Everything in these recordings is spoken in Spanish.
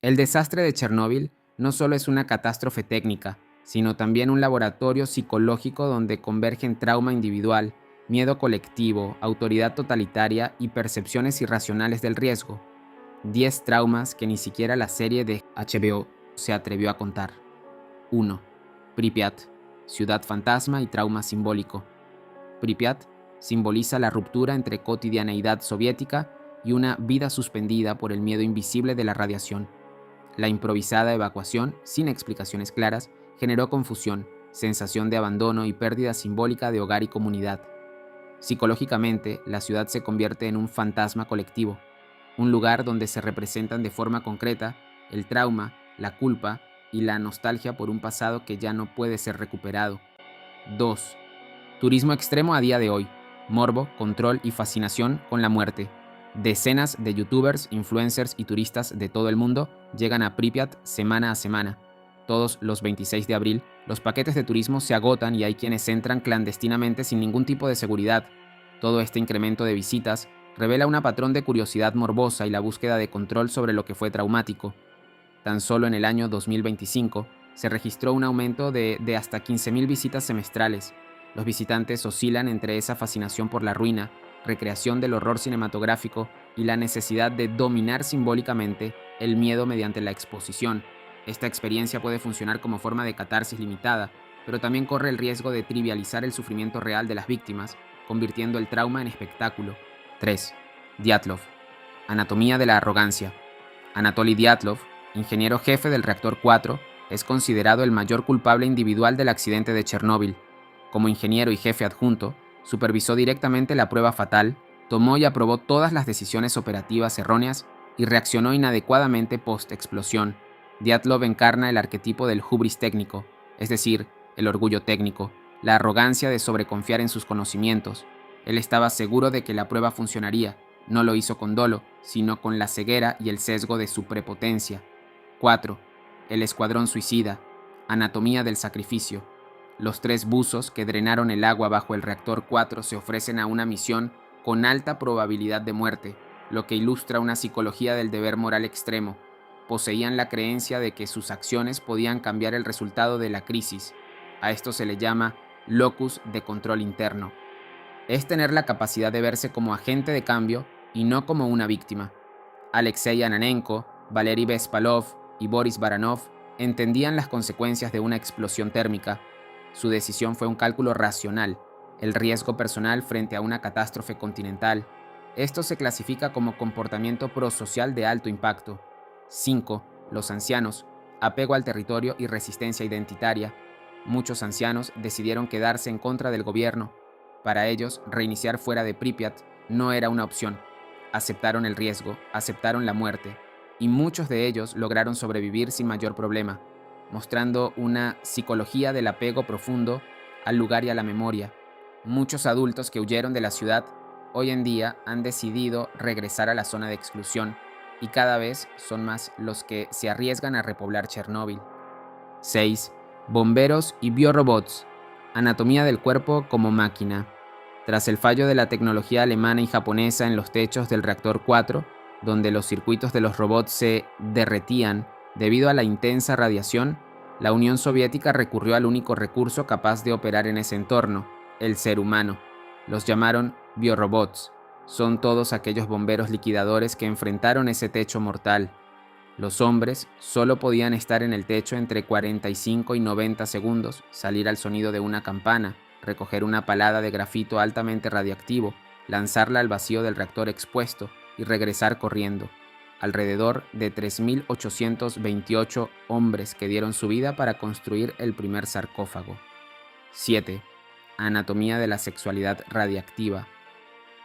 El desastre de Chernóbil no solo es una catástrofe técnica, sino también un laboratorio psicológico donde convergen trauma individual, miedo colectivo, autoridad totalitaria y percepciones irracionales del riesgo. 10 traumas que ni siquiera la serie de HBO se atrevió a contar. 1. Pripyat, ciudad fantasma y trauma simbólico. Pripyat simboliza la ruptura entre cotidianeidad soviética y una vida suspendida por el miedo invisible de la radiación. La improvisada evacuación, sin explicaciones claras, generó confusión, sensación de abandono y pérdida simbólica de hogar y comunidad. Psicológicamente, la ciudad se convierte en un fantasma colectivo, un lugar donde se representan de forma concreta el trauma, la culpa y la nostalgia por un pasado que ya no puede ser recuperado. 2. Turismo extremo a día de hoy. Morbo, control y fascinación con la muerte. Decenas de youtubers, influencers y turistas de todo el mundo llegan a Pripyat semana a semana. Todos los 26 de abril, los paquetes de turismo se agotan y hay quienes entran clandestinamente sin ningún tipo de seguridad. Todo este incremento de visitas revela un patrón de curiosidad morbosa y la búsqueda de control sobre lo que fue traumático. Tan solo en el año 2025 se registró un aumento de hasta 15.000 visitas semestrales. Los visitantes oscilan entre esa fascinación por la ruina, recreación del horror cinematográfico y la necesidad de dominar simbólicamente el miedo mediante la exposición. Esta experiencia puede funcionar como forma de catarsis limitada, pero también corre el riesgo de trivializar el sufrimiento real de las víctimas, convirtiendo el trauma en espectáculo. 3. Dyatlov. Anatomía de la arrogancia. Anatoly Dyatlov, ingeniero jefe del reactor 4, es considerado el mayor culpable individual del accidente de Chernóbil. Como ingeniero y jefe adjunto, supervisó directamente la prueba fatal, tomó y aprobó todas las decisiones operativas erróneas y reaccionó inadecuadamente post-explosión. Dyatlov encarna el arquetipo del hubris técnico, es decir, el orgullo técnico, la arrogancia de sobreconfiar en sus conocimientos. Él estaba seguro de que la prueba funcionaría, no lo hizo con dolo, sino con la ceguera y el sesgo de su prepotencia. 4. El escuadrón suicida. Anatomía del sacrificio. Los 3 buzos que drenaron el agua bajo el reactor 4 se ofrecen a una misión con alta probabilidad de muerte, lo que ilustra una psicología del deber moral extremo. Poseían la creencia de que sus acciones podían cambiar el resultado de la crisis. A esto se le llama locus de control interno. Es tener la capacidad de verse como agente de cambio y no como una víctima. Alexei Ananenko, Valery Bespalov y Boris Baranov entendían las consecuencias de una explosión térmica. Su decisión fue un cálculo racional, el riesgo personal frente a una catástrofe continental. Esto se clasifica como comportamiento prosocial de alto impacto. 5. Los ancianos, apego al territorio y resistencia identitaria. Muchos ancianos decidieron quedarse en contra del gobierno. Para ellos, reiniciar fuera de Pripyat no era una opción. Aceptaron el riesgo, aceptaron la muerte, y muchos de ellos lograron sobrevivir sin mayor problema, mostrando una psicología del apego profundo al lugar y a la memoria. Muchos adultos que huyeron de la ciudad hoy en día han decidido regresar a la zona de exclusión, y cada vez son más los que se arriesgan a repoblar Chernóbil. 6. Bomberos y biorobots. Anatomía del cuerpo como máquina. Tras el fallo de la tecnología alemana y japonesa en los techos del reactor 4, donde los circuitos de los robots se derretían debido a la intensa radiación, la Unión Soviética recurrió al único recurso capaz de operar en ese entorno, el ser humano. Los llamaron biorobots. Son todos aquellos bomberos liquidadores que enfrentaron ese techo mortal. Los hombres solo podían estar en el techo entre 45 y 90 segundos, salir al sonido de una campana, recoger una palada de grafito altamente radiactivo, lanzarla al vacío del reactor expuesto y regresar corriendo. Alrededor de 3.828 hombres que dieron su vida para construir el primer sarcófago. 7. Anatomía de la sexualidad radiactiva.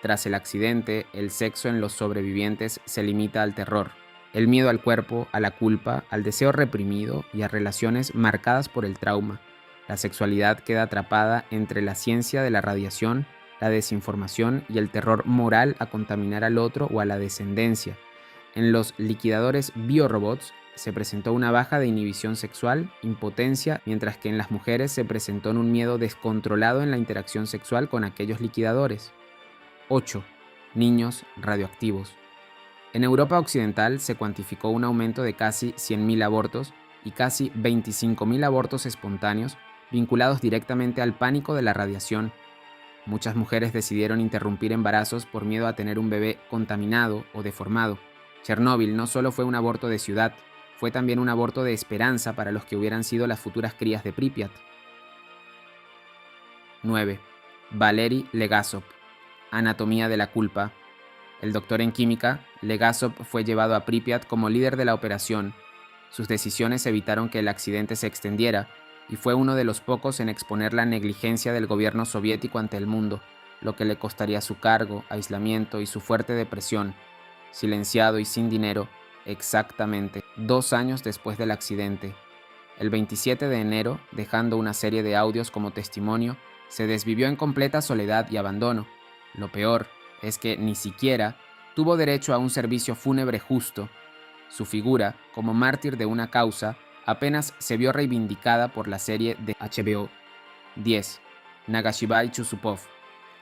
Tras el accidente, el sexo en los sobrevivientes se limita al terror, el miedo al cuerpo, a la culpa, al deseo reprimido y a relaciones marcadas por el trauma. La sexualidad queda atrapada entre la ciencia de la radiación, la desinformación y el terror moral a contaminar al otro o a la descendencia. En los liquidadores biorobots se presentó una baja de inhibición sexual, impotencia, mientras que en las mujeres se presentó un miedo descontrolado en la interacción sexual con aquellos liquidadores. 8. Niños radioactivos. En Europa Occidental se cuantificó un aumento de casi 100.000 abortos y casi 25.000 abortos espontáneos vinculados directamente al pánico de la radiación. Muchas mujeres decidieron interrumpir embarazos por miedo a tener un bebé contaminado o deformado. Chernóbil no solo fue un aborto de ciudad, fue también un aborto de esperanza para los que hubieran sido las futuras crías de Pripyat. 9. Valery Legasov. Anatomía de la culpa. El doctor en química, Legasov fue llevado a Pripyat como líder de la operación. Sus decisiones evitaron que el accidente se extendiera, y fue uno de los pocos en exponer la negligencia del gobierno soviético ante el mundo, lo que le costaría su cargo, aislamiento y su fuerte depresión. Silenciado y sin dinero, exactamente 2 años después del accidente. El 27 de enero, dejando una serie de audios como testimonio, se desvivió en completa soledad y abandono. Lo peor es que ni siquiera tuvo derecho a un servicio fúnebre justo. Su figura, como mártir de una causa, apenas se vio reivindicada por la serie de HBO. 10. Nagashibay Chusupov.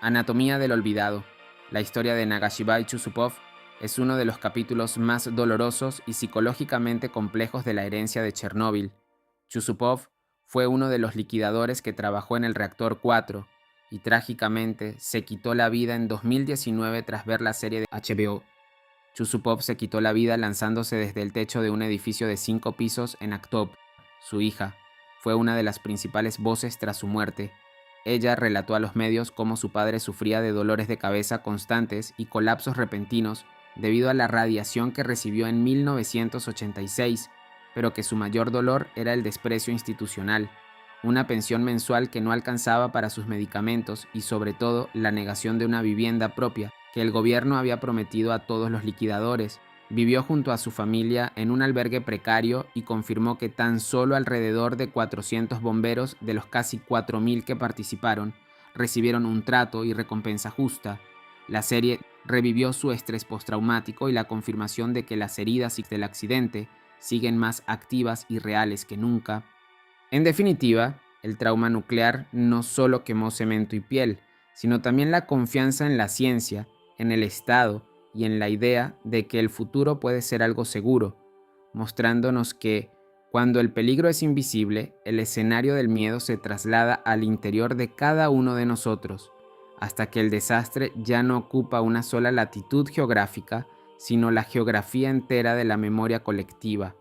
Anatomía del olvidado. La historia de Nagashibay Chusupov es uno de los capítulos más dolorosos y psicológicamente complejos de la herencia de Chernóbil. Chusupov fue uno de los liquidadores que trabajó en el reactor 4 y trágicamente se quitó la vida en 2019 tras ver la serie de HBO. Chusupov se quitó la vida lanzándose desde el techo de un edificio de 5 pisos en Aktov. Su hija fue una de las principales voces tras su muerte. Ella relató a los medios cómo su padre sufría de dolores de cabeza constantes y colapsos repentinos debido a la radiación que recibió en 1986, pero que su mayor dolor era el desprecio institucional, una pensión mensual que no alcanzaba para sus medicamentos y sobre todo la negación de una vivienda propia que el gobierno había prometido a todos los liquidadores. Vivió junto a su familia en un albergue precario y confirmó que tan solo alrededor de 400 bomberos de los casi 4.000 que participaron recibieron un trato y recompensa justa. La serie revivió su estrés postraumático y la confirmación de que las heridas del accidente siguen más activas y reales que nunca. En definitiva, el trauma nuclear no solo quemó cemento y piel, sino también la confianza en la ciencia, en el Estado y en la idea de que el futuro puede ser algo seguro, mostrándonos que, cuando el peligro es invisible, el escenario del miedo se traslada al interior de cada uno de nosotros, hasta que el desastre ya no ocupa una sola latitud geográfica, sino la geografía entera de la memoria colectiva.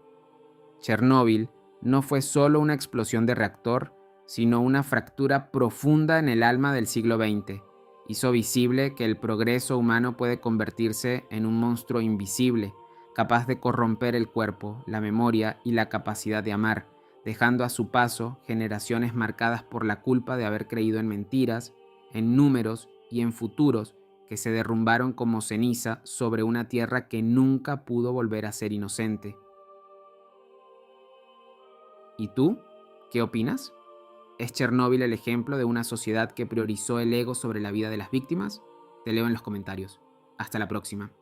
Chernóbil no fue solo una explosión de reactor, sino una fractura profunda en el alma del siglo XX. Hizo visible que el progreso humano puede convertirse en un monstruo invisible, capaz de corromper el cuerpo, la memoria y la capacidad de amar, dejando a su paso generaciones marcadas por la culpa de haber creído en mentiras, en números y en futuros que se derrumbaron como ceniza sobre una tierra que nunca pudo volver a ser inocente. ¿Y tú? ¿Qué opinas? ¿Es Chernóbil el ejemplo de una sociedad que priorizó el ego sobre la vida de las víctimas? Te leo en los comentarios. Hasta la próxima.